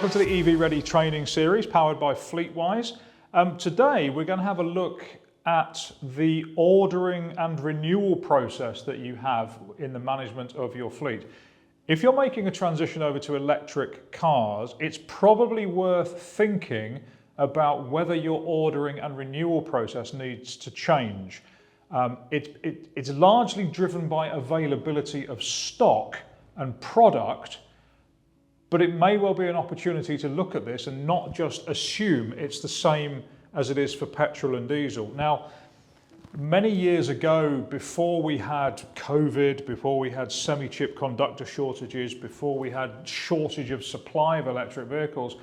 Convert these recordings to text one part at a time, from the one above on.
Welcome to the EV Ready training series powered by FleetWise. Today we're going to have a look at the ordering and renewal process that you have in the management of your fleet. If you're making a transition over to electric cars, it's probably worth thinking about whether your ordering and renewal process needs to change. It's largely driven by availability of stock and product, but it may well be an opportunity to look at this and not just assume it's the same as it is for petrol and diesel. Now, many years ago, before we had COVID, before we had semi-chip conductor shortages, before we had shortage of supply of electric vehicles,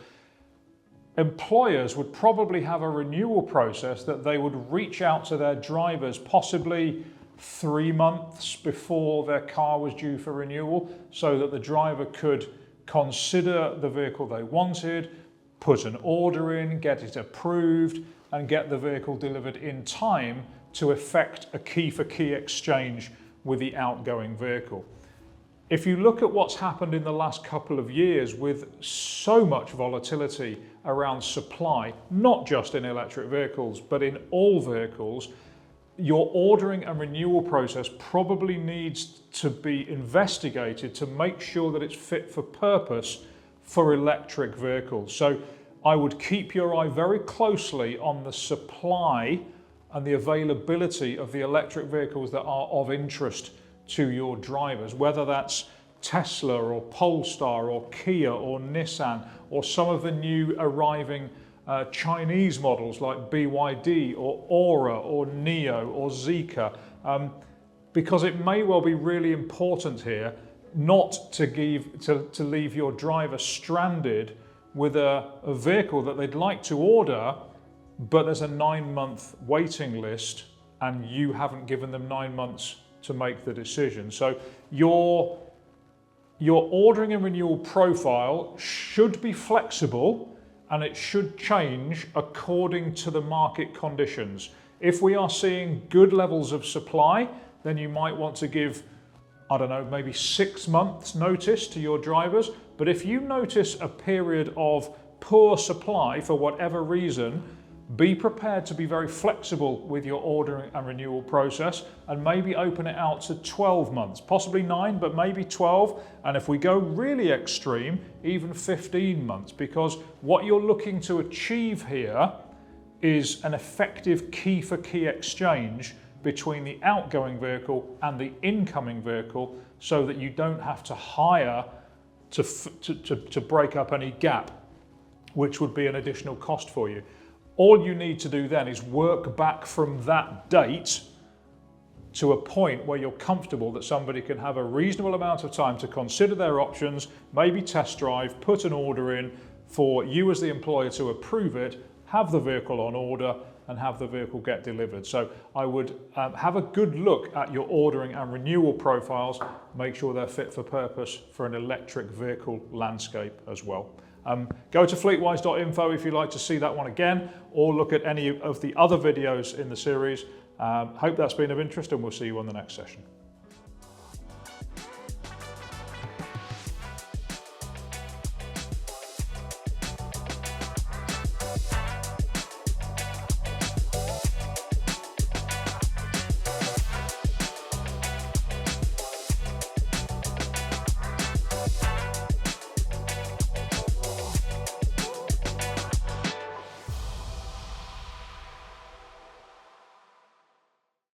employers would probably have a renewal process that they would reach out to their drivers possibly 3 months before their car was due for renewal, so that the driver could consider the vehicle they wanted, put an order in, get it approved, and get the vehicle delivered in time to effect a key-for-key exchange with the outgoing vehicle. If you look at what's happened in the last couple of years with so much volatility around supply, not just in electric vehicles, but in all vehicles, your ordering and renewal process probably needs to be investigated to make sure that it's fit for purpose for electric vehicles. So I would keep your eye very closely on the supply and the availability of the electric vehicles that are of interest to your drivers, whether that's Tesla or Polestar or Kia or Nissan or some of the new arriving Chinese models like BYD or Aura or Neo or Zeekr, because it may well be really important here not to leave your driver stranded with a vehicle that they'd like to order, but there's a 9-month waiting list and you haven't given them 9 months to make the decision. So your ordering and renewal profile should be flexible, and it should change according to the market conditions. If we are seeing good levels of supply, then you might want to give, I don't know, maybe 6 months notice to your drivers. But if you notice a period of poor supply for whatever reason, be prepared to be very flexible with your ordering and renewal process and maybe open it out to 12 months, possibly 9, but maybe 12. And if we go really extreme, even 15 months, because what you're looking to achieve here is an effective key-for-key exchange between the outgoing vehicle and the incoming vehicle, so that you don't have to hire to break up any gap, which would be an additional cost for you. All you need to do then is work back from that date to a point where you're comfortable that somebody can have a reasonable amount of time to consider their options, maybe test drive, put an order in for you as the employer to approve it, have the vehicle on order, and have the vehicle get delivered. So I would have a good look at your ordering and renewal profiles, make sure they're fit for purpose for an electric vehicle landscape as well. Go to fleetwise.info if you'd like to see that one again, or look at any of the other videos in the series. Hope that's been of interest, and we'll see you on the next session.